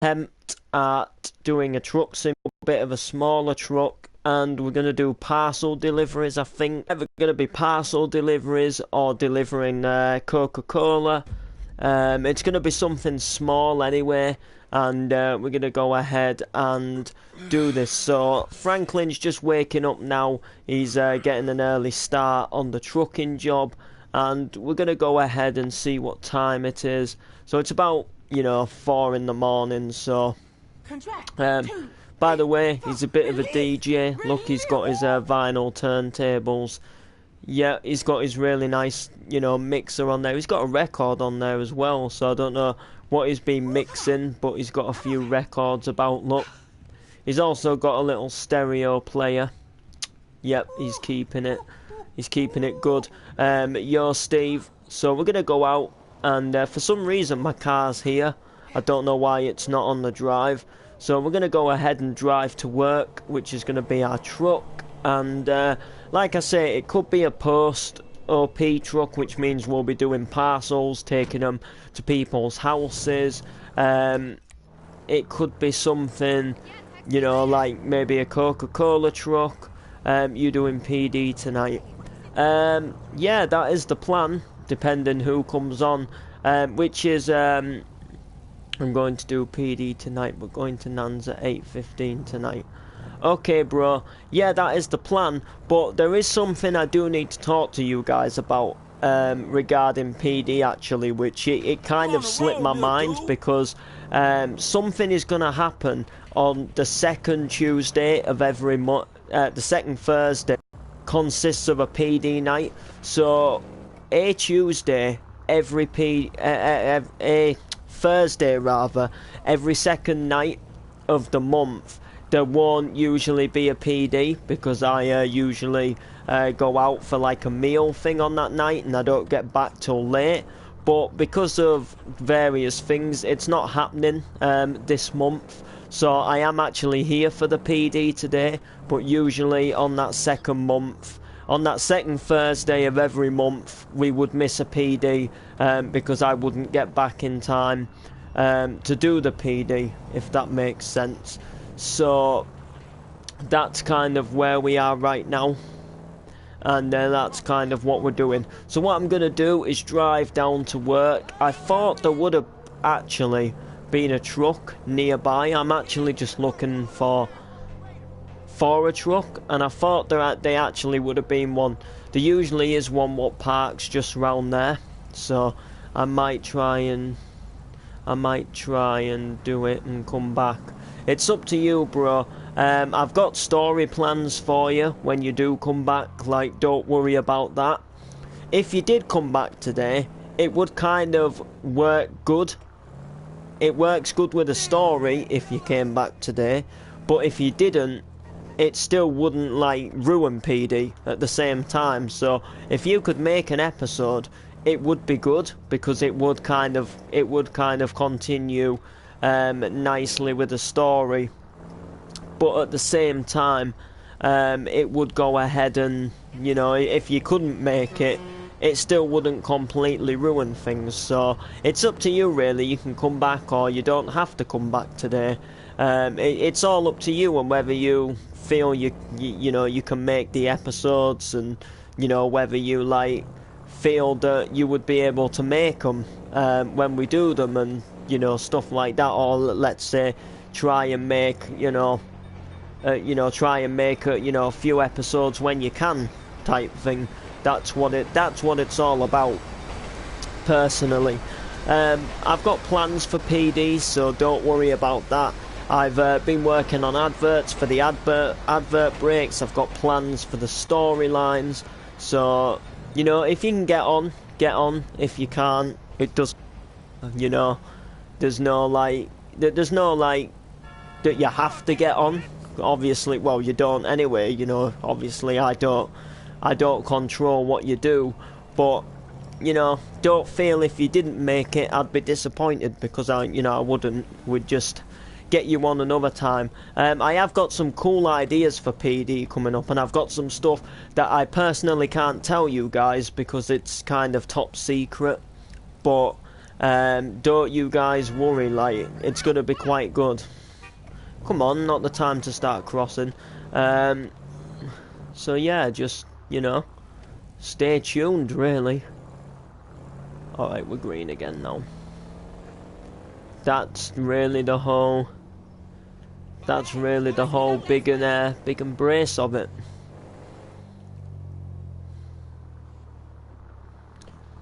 attempt at doing a truck sim, a bit of a smaller truck, and we're going to do parcel deliveries, I think. Either going to be parcel deliveries or delivering Coca-Cola. It's going to be something small anyway, and we're going to go ahead and do this. So Franklin's just waking up now. He's getting an early start on the trucking job, and we're going to go ahead and see what time it is. So it's about 4 in the morning. So by the way, he's a bit of a DJ. Look, he's got his vinyl turntables. Yeah, he's got his really nice, mixer on there. He's got a record on there as well, so I don't know what he's been mixing, but he's got a few records about. Look, he's also got a little stereo player. Yep, he's keeping it. He's keeping it good. Yo, Steve. So we're gonna go out, and for some reason my car's here. I don't know why it's not on the drive. So we're gonna go ahead and drive to work, which is gonna be our truck. And like I say, it could be a post OP truck, which means we'll be doing parcels, taking them to people's houses. It could be something, like maybe a Coca-Cola truck. You doing PD tonight? Yeah, that is the plan, depending who comes on. Which is, I'm going to do PD tonight. We're going to Nan's at 8:15 tonight. Okay, bro. Yeah, that is the plan. But there is something I do need to talk to you guys about regarding PD, actually, which it kind of slipped my mind, because something is going to happen on the second Tuesday of every month. The second Thursday consists of a PD night. So a Tuesday, a Thursday rather, every second night of the month, there won't usually be a PD, because I usually go out for like a meal thing on that night, and I don't get back till late. But because of various things, it's not happening this month. So I am actually here for the PD today, but usually on that second Thursday of every month, we would miss a PD because I wouldn't get back in time to do the PD, if that makes sense. So that's kind of where we are right now, and that's kind of what we're doing. So what I'm going to do is drive down to work. I thought there would have actually been a truck nearby. I'm actually just looking for a truck, and I thought they actually would have been one. There usually is one what parks just around there, so I might try and do it and come back. It's up to you, bro. I've got story plans for you when you do come back. Like, don't worry about that. If you did come back today, it would kind of work good. It works good with a story if you came back today. But if you didn't, it still wouldn't, like, ruin PD at the same time. So if you could make an episode, it would be good, because it would kind of continue nicely with the story. But at the same time, it would go ahead and, if you couldn't make it, it still wouldn't completely ruin things. So it's up to you, really. You can come back, or you don't have to come back today. It's all up to you, and whether you feel you can make the episodes, and whether you feel that you would be able to make them when we do them, and stuff like that. Or let's say try and make a few episodes when you can, type thing. That's what it's all about, personally. I've got plans for PD, so don't worry about that. I've been working on adverts for the advert breaks. I've got plans for the storylines. So if you can get on. If you can't, it does. There's no that you have to get on. Obviously, well, you don't anyway. Obviously, I don't control what you do, but don't feel if you didn't make it, I'd be disappointed, because I wouldn't. We'd just get you on another time. I have got some cool ideas for PD coming up, and I've got some stuff that I personally can't tell you guys because it's kind of top secret, but Don't you guys worry, like, it's gonna be quite good. Come on, not the time to start crossing. So yeah, just, you know, stay tuned, really. Alright, we're green again now. That's really the whole big embrace of it.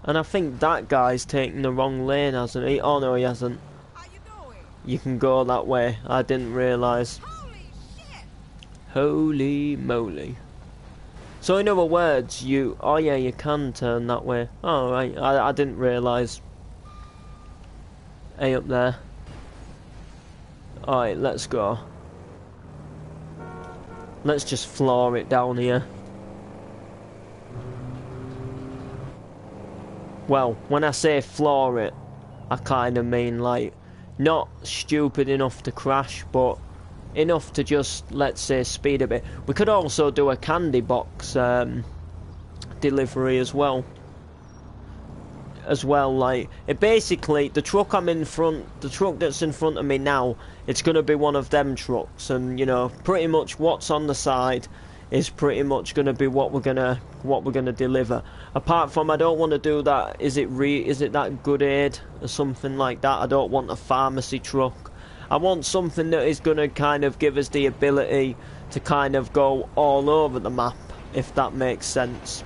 And I think that guy's taking the wrong lane, hasn't he? Oh no, he hasn't. You can go that way. I didn't realise. Holy moly. So in other words, oh yeah, you can turn that way. Oh right, I didn't realise. Hey, up there. Alright, let's go. Let's just floor it down here. Well, when I say floor it, I kind of mean like, not stupid enough to crash, but enough to just, let's say, speed a bit. We could also do a candy box delivery as well. Like, it basically, the truck that's in front of me now, it's going to be one of them trucks, and, you know, pretty much what's on the side is pretty much going to be what we're gonna deliver. Apart from, I don't want to do that. Is it that Good Aid or something like that? I don't want a pharmacy truck. I want something that is going to kind of give us the ability to kind of go all over the map, if that makes sense.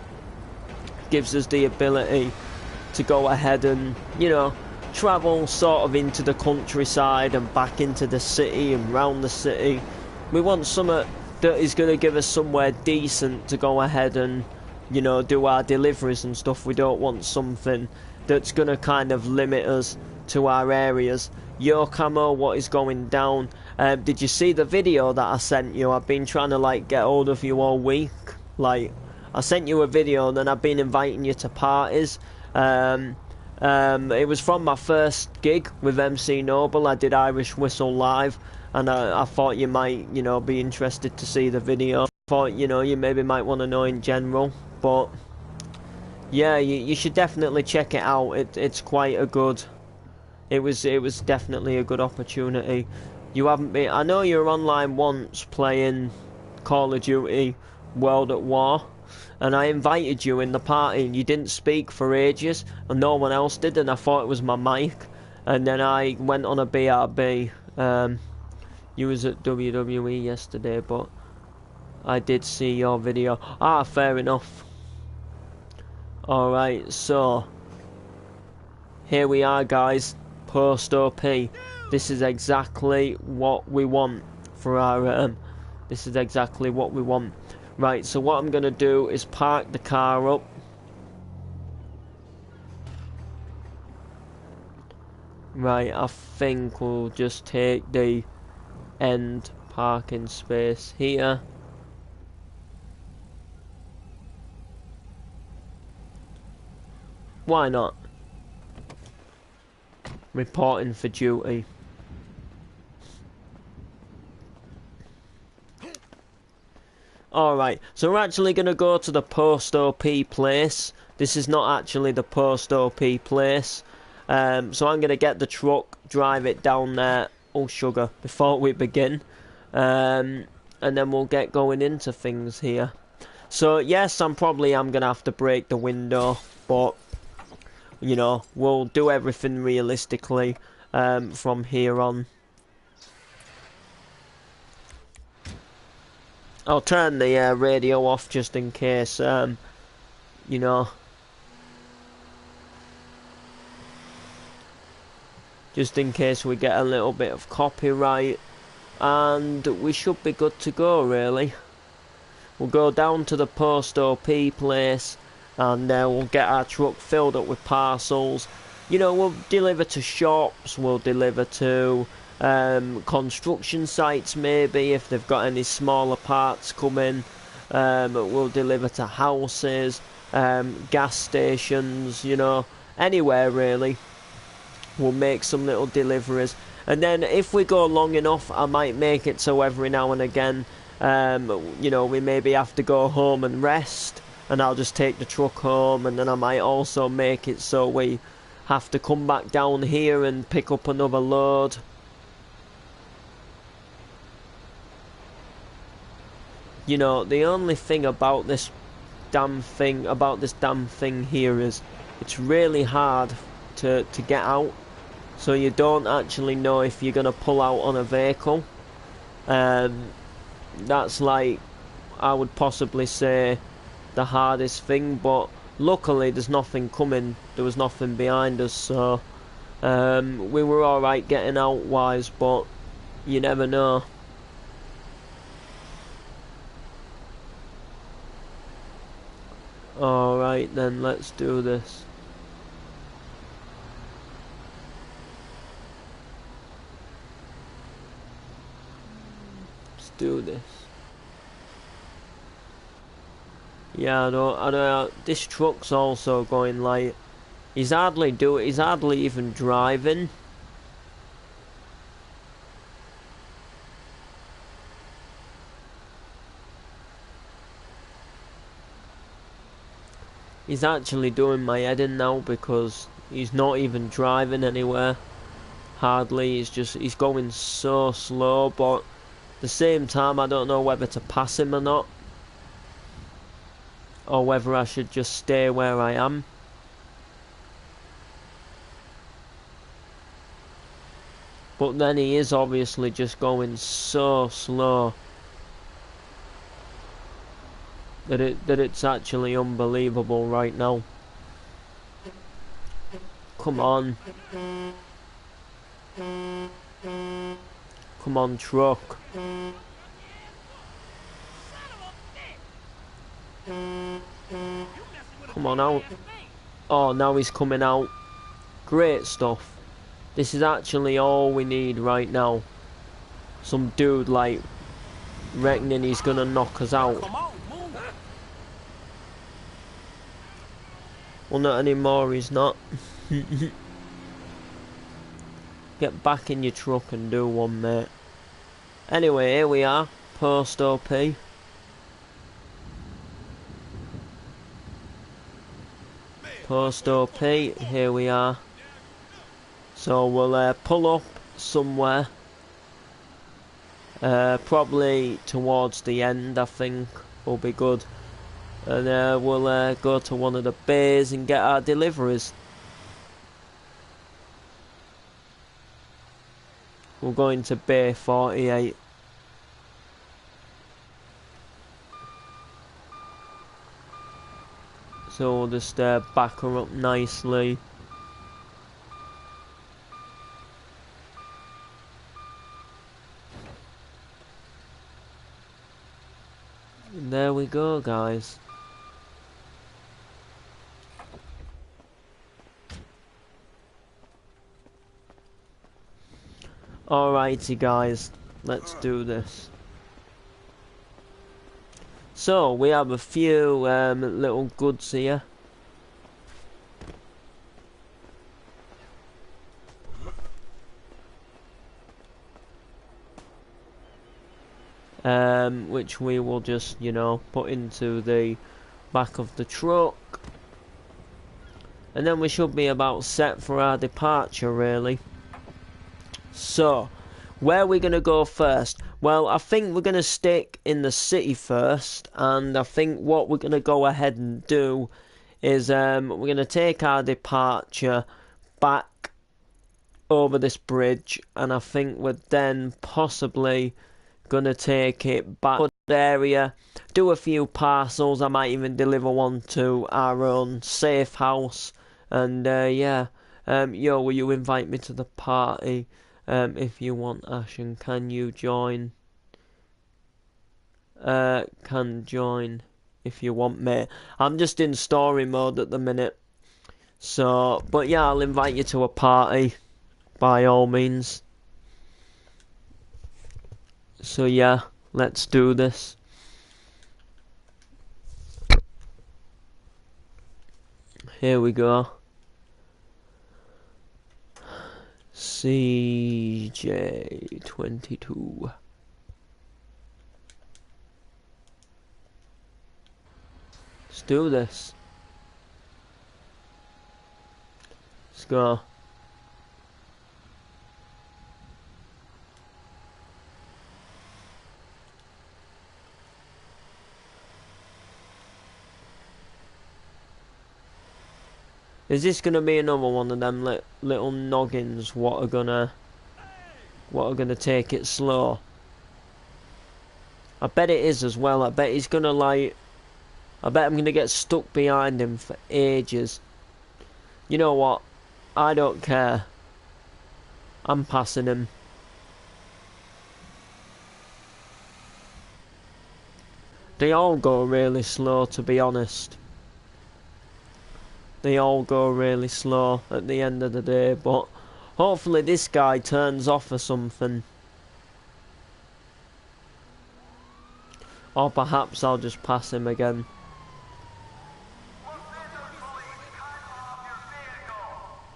Gives us the ability to go ahead and, you know, travel sort of into the countryside and back into the city and round the city. We want something that is going to give us somewhere decent to go ahead and, you know, do our deliveries and stuff. We don't want something that's going to kind of limit us to our areas. Yo Camo, what is going down? Did you see the video that I sent you? I've been trying to like get hold of you all week. Like, I sent you a video and then I've been inviting you to parties. It was from my first gig with MC Noble. I did Irish Whistle live, and I thought you might, you know, be interested to see the video. Thought, you know, you maybe might want to know in general, but yeah, you should definitely check it out. It's quite a good. It was definitely a good opportunity. You haven't been. I know you were online once playing Call of Duty World at War, and I invited you in the party, and you didn't speak for ages, and no one else did, and I thought it was my mic. And then I went on a BRB. You was at WWE yesterday, but I did see your video. Ah, fair enough. Alright, so here we are, guys. Post OP. This is exactly what we want for our this is exactly what we want. Right, so what I'm gonna do is park the car up. Right, I think we'll just take the end parking space here. Why not? Reporting for duty. Alright, so we're actually going to go to the Post OP place. This is not actually the Post OP place. So I'm going to get the truck, drive it down there. Oh, sugar, before we begin. And then we'll get going into things here. So, yes, I'm going to have to break the window. But, you know, we'll do everything realistically from here on. I'll turn the radio off just in case, you know, just in case we get a little bit of copyright, and we should be good to go, really. We'll go down to the Post OP place, and we'll get our truck filled up with parcels. You know, we'll deliver to shops, we'll deliver to construction sites, maybe if they've got any smaller parts coming. We'll deliver to houses, gas stations, you know, anywhere really. We'll make some little deliveries, and then if we go long enough, I might make it so every now and again, you know, we maybe have to go home and rest, and I'll just take the truck home, and then I might also make it so we have to come back down here and pick up another load. You know, the only thing about this damn thing here is it's really hard to get out, so you don't actually know if you're gonna pull out on a vehicle. That's like, I would possibly say, the hardest thing, but luckily there's nothing coming, there was nothing behind us, so we were alright getting out wise, but you never know. Alright then, let's do this. Let's do this. Yeah, I don't, this truck's also going like, he's hardly even driving. He's actually doing my head in now because he's not even driving anywhere. Hardly, he's going so slow, but at the same time I don't know whether to pass him or not. Or whether I should just stay where I am. But then he is obviously just going so slow that it's actually unbelievable right now. Come on. Come on, truck. Come on out. Oh, now he's coming out. Great stuff. This is actually all we need right now. Some dude like reckoning he's gonna knock us out. Well, not anymore, he's not. Get back in your truck and do one, mate. Anyway, here we are. Post OP. Post OP, here we are. So we'll pull up somewhere. Probably towards the end, I think, will be good. And we'll go to one of the bays and get our deliveries. We're going to Bay 48. So we'll just back her up nicely. And there we go, guys. Alrighty, guys. Let's do this. So, we have a few little goods here. Which we will just, you know, put into the back of the truck. And then we should be about set for our departure, really. So, where are we going to go first? Well, I think we're going to stick in the city first, and I think what we're going to go ahead and do is we're going to take our departure back over this bridge, and I think we're then possibly going to take it back to the area, do a few parcels. I might even deliver one to our own safe house, and yeah, yo, will you invite me to the party? If you want, Ashen, can you join? Can join if you want, mate. I'm just in story mode at the minute. So, but yeah, I'll invite you to a party, by all means. So yeah, let's do this. Here we go. CJ22. Let's do this. Let's go. Is this gonna be another one of them little noggins what are gonna take it slow? I bet it is as well. I bet he's gonna like. I bet I'm gonna get stuck behind him for ages. You know what? I don't care. I'm passing him. They all go really slow, to be honest. They all go really slow at the end of the day, but hopefully this guy turns off or something. Or perhaps I'll just pass him again.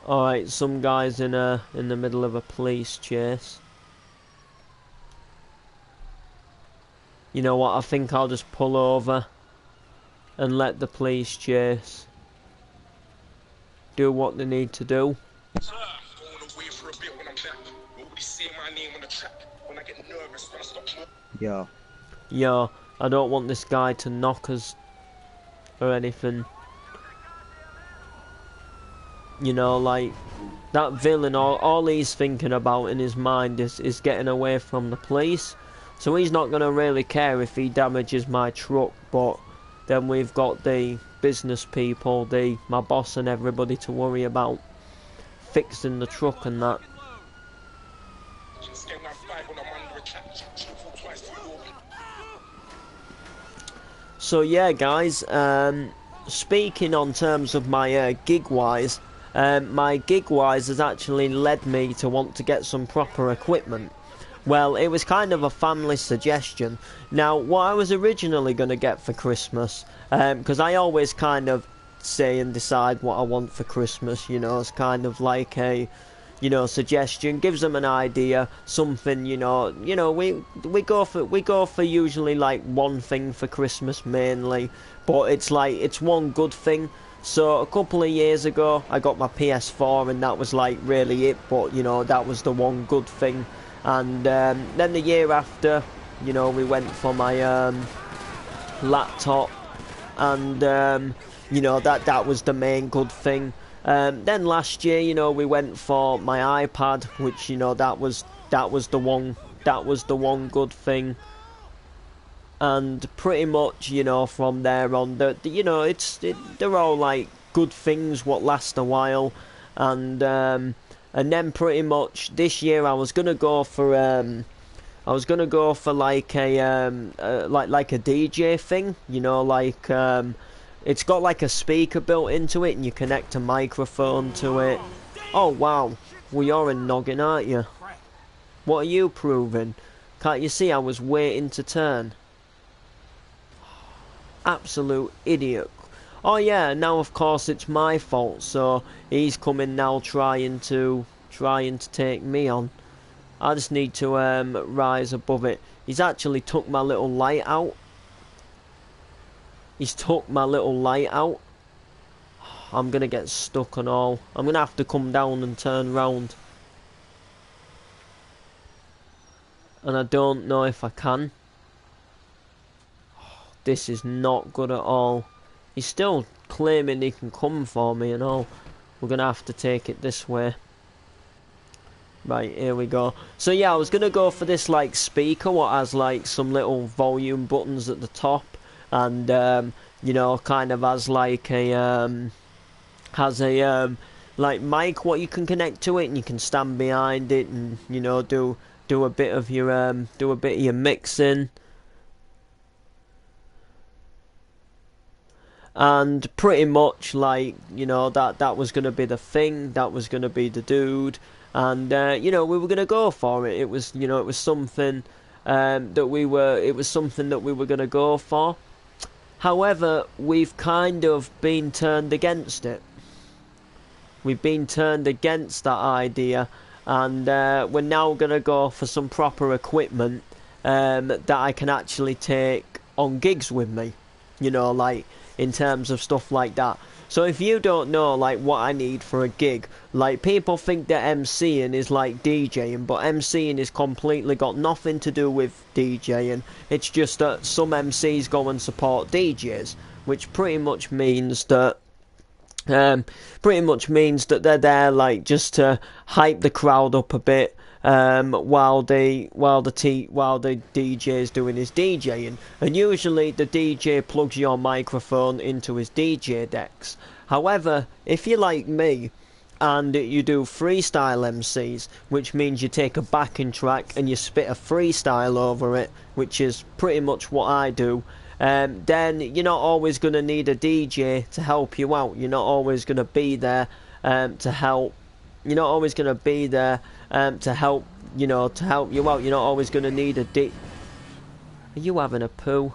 Alright, some guy's in the middle of a police chase. You know what, I think I'll just pull over and let the police chase do what they need to do. Yeah. Yo, I don't want this guy to knock us or anything. You know, like, that villain, all he's thinking about in his mind is getting away from the police. So he's not going to really care if he damages my truck, but then we've got the business people, my boss and everybody to worry about fixing the truck and that. So yeah guys, speaking on terms of my gig-wise, my gig-wise has actually led me to want to get some proper equipment. Well, it was kind of a family suggestion. Now, what I was originally going to get for Christmas, because I always kind of say and decide what I want for Christmas, you know, it's kind of like a, you know, suggestion, gives them an idea, something, you know, we go for usually like one thing for Christmas mainly, but it's like, it's one good thing. So a couple of years ago, I got my PS4 and that was like really it, but you know, that was the one good thing. And then the year after, you know, we went for my laptop, and you know, that was the main good thing. Then last year, you know, we went for my iPad, which, you know, that was the one good thing. And pretty much, you know, from there on, you know, they're all like good things what last a while, and then pretty much this year I was gonna go for like a like a DJ thing, you know, like it's got like a speaker built into it and you connect a microphone to it. Oh wow, well you're a noggin, aren't you? What are you proving? Can't you see I was waiting to turn? Absolute idiot. Oh yeah, now of course it's my fault, so he's coming now trying to take me on. I just need to rise above it. He's actually took my little light out. He's took my little light out. I'm gonna get stuck and all. I'm gonna have to come down and turn round. And I don't know if I can. This is not good at all. He's still claiming he can come for me and all. We're gonna have to take it this way. Right, here we go. So yeah, I was gonna go for this like speaker what has like some little volume buttons at the top, and you know, kind of has like a like mic what you can connect to it, and you can stand behind it and, you know, do a bit of your mixing. And pretty much, like, you know, that was gonna be the thing, that was gonna be the dude, and you know, we were gonna go for it. It was, you know, it was something that we were gonna go for. However, we've kind of been turned against it. We've been turned against that idea, and we're now gonna go for some proper equipment that I can actually take on gigs with me. you know, like in terms of stuff like that. So if you don't know like what I need for a gig, like people think that MCing is like DJing, but MCing is completely got nothing to do with DJing. It's just that some MCs go and support DJs, which pretty much means that they're there like just to hype the crowd up a bit, while the DJ is doing his DJing, and usually the DJ plugs your microphone into his DJ decks. However, if you're like me and you do freestyle MCs, which means you take a backing track and you spit a freestyle over it, which is pretty much what I do, then you're not always going to need a DJ to help you out. You're not always going to be there to help. You're not always going to be there to help, to help you out. You're not always going to need a Are you having a poo?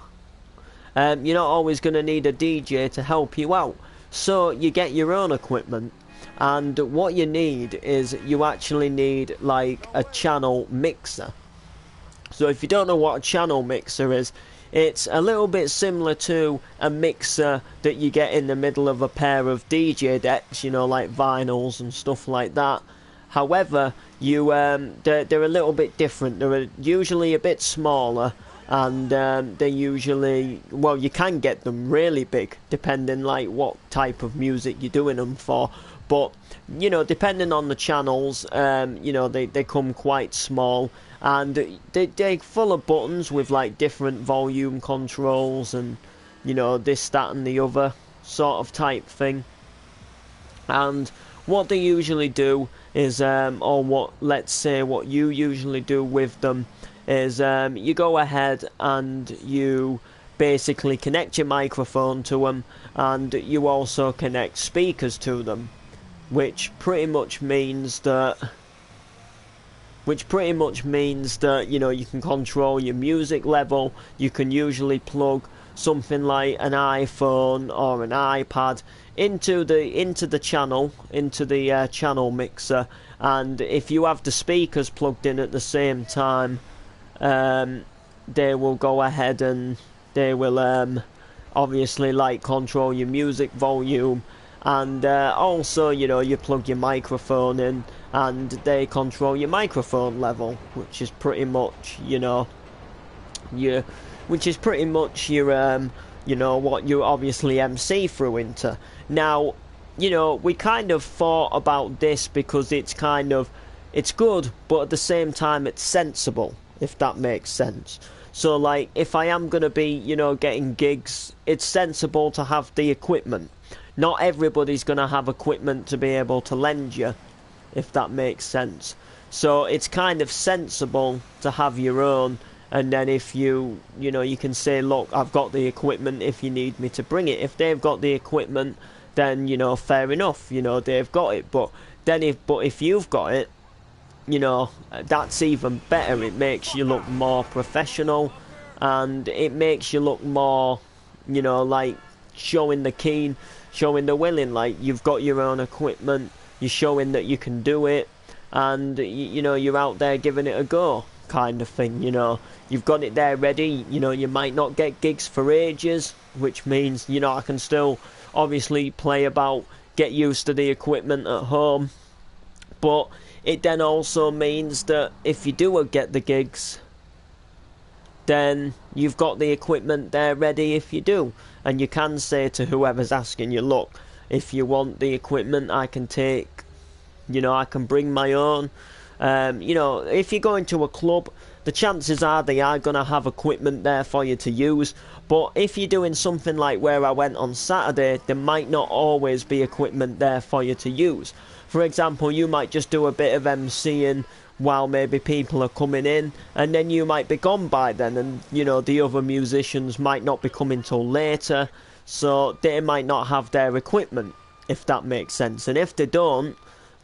You're not always going to need a DJ to help you out. So you get your own equipment. And what you need is you actually need like a channel mixer. So if you don't know what a channel mixer is, it's a little bit similar to a mixer that you get in the middle of a pair of DJ decks, like vinyls and stuff like that. However, they're a little bit different. They're usually a bit smaller, and they usually, well, you can get them really big depending like what type of music you're doing them for. But depending on the channels, they come quite small, and they're full of buttons with like different volume controls and this, that and the other sort of type thing. And what they usually do is, what you usually do with them is, you go ahead and you basically connect your microphone to them, and you also connect speakers to them, which pretty much means that you can control your music level. You can usually plug something like an iPhone or an iPad into the channel mixer, and if you have the speakers plugged in at the same time, they will go ahead and they will obviously like control your music volume. And also, you plug your microphone in, and they control your microphone level, which is pretty much, what you obviously MC through into. Now, we kind of thought about this because it's good, but at the same time it's sensible, if that makes sense. So, like, if I am going to be, getting gigs, it's sensible to have the equipment. Not everybody's going to have equipment to be able to lend you, if that makes sense. So it's kind of sensible to have your own, and then if you can say, look, I've got the equipment if you need me to bring it. If they've got the equipment, then, fair enough, they've got it. But if you've got it, that's even better. It makes you look more professional, and it makes you look more, like showing the keen, showing the willing, like you've got your own equipment, you're showing that you can do it, and you're out there giving it a go, kind of thing. You've got it there ready. You might not get gigs for ages, which means I can still obviously play about, get used to the equipment at home, but it then also means that if you do get the gigs, then you've got the equipment there ready if you do. And you can say to whoever's asking you, look, if you want the equipment, I can take, I can bring my own. If you're going to a club, the chances are they are going to have equipment there for you to use. But if you're doing something like where I went on Saturday, there might not always be equipment there for you to use. For example, you might just do a bit of MCing while maybe people are coming in, and then you might be gone by then, and the other musicians might not be coming till later, so they might not have their equipment, if that makes sense. And if they don't,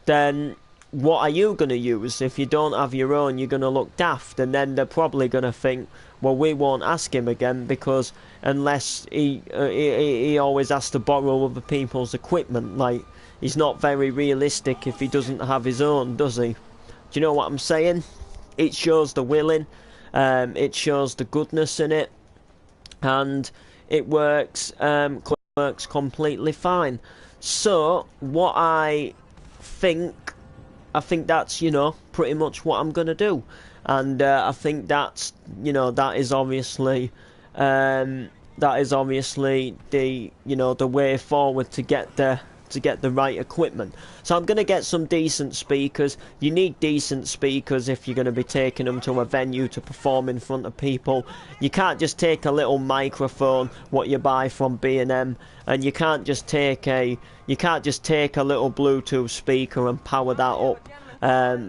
then what are you going to use? If you don't have your own, you're going to look daft, and then they're probably going to think, well, we won't ask him again, because unless he always has to borrow other people's equipment, like, he's not very realistic if he doesn't have his own, does he? Do you know what I'm saying? It shows the willing, it shows the goodness in it, and it works completely fine. So what I think that's, you know, pretty much what I'm gonna do, and I think that's, you know, that is obviously the, you know, the way forward to get the right equipment. So I'm going to get some decent speakers. You need decent speakers if you're going to be taking them to a venue to perform in front of people. You can't just take a little microphone what you buy from B&M, and you can't just take a little Bluetooth speaker and power that up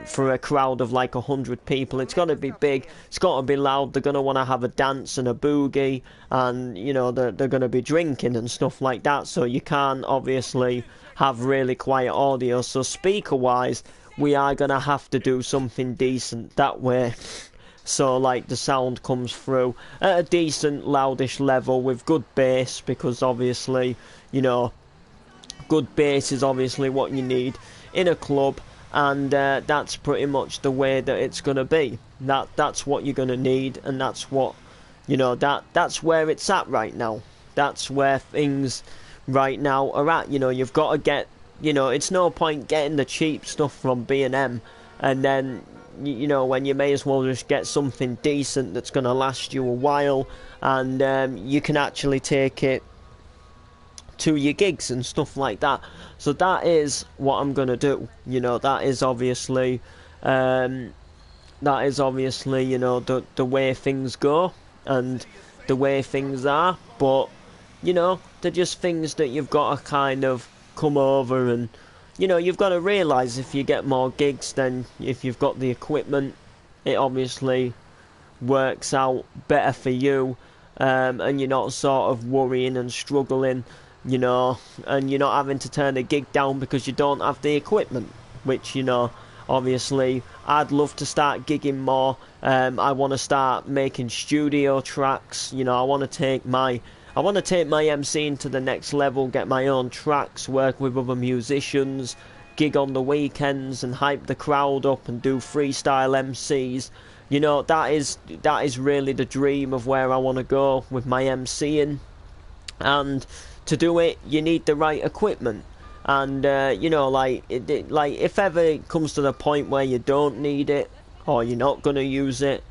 for a crowd of like 100 people. It's got to be big, it's got to be loud. They're going to want to have a dance and a boogie, and you know, they're going to be drinking and stuff like that, so you can't obviously have really quiet audio. So speaker wise, we are going to have to do something decent that way, so like the sound comes through at a decent loudish level with good bass, because obviously, you know, good bass is obviously what you need in a club. And that's pretty much the way that it's gonna be. That's what you're gonna need, and that's what, you know, that's where it's at right now. That's where things right now are at. You know, you've got to get, you know, it's no point getting the cheap stuff from B&M, and then, you know, when you may as well just get something decent that's gonna last you a while, and you can actually take it to your gigs and stuff like that. So that is what I'm gonna do. You know, that is obviously, you know, the way things go and the way things are. But you know, they're just things that you've got to kind of come over, and you know, you've got to realise if you get more gigs, then if you've got the equipment, it obviously works out better for you, and you're not sort of worrying and struggling, you know, and you're not having to turn a gig down because you don't have the equipment, which, you know, obviously I'd love to start gigging more. I want to start making studio tracks. You know, I want to take my MCing to the next level, get my own tracks, work with other musicians, gig on the weekends and hype the crowd up and do freestyle MCs. You know, that is really the dream of where I want to go with my MCing. And to do it, you need the right equipment. And you know, like if ever it comes to the point where you don't need it, or you're not gonna use it,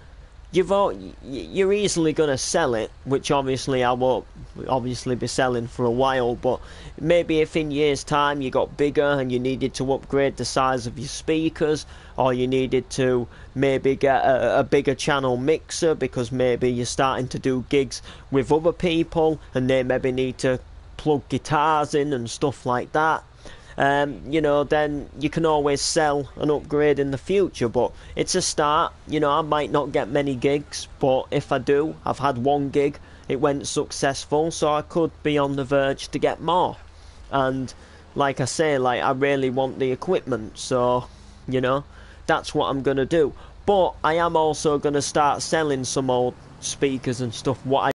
you're easily gonna sell it. Which obviously I won't obviously be selling for a while. But maybe if in years' time you got bigger and you needed to upgrade the size of your speakers, or you needed to maybe get a bigger channel mixer because maybe you're starting to do gigs with other people and they maybe need to plug guitars in and stuff like that, you know, then you can always sell and upgrade in the future. But it's a start. You know, I might not get many gigs, but if I do, I've had one gig, it went successful, so I could be on the verge to get more. And like I say, like, I really want the equipment, so you know, that's what I'm gonna do. But I am also gonna start selling some old speakers and stuff what I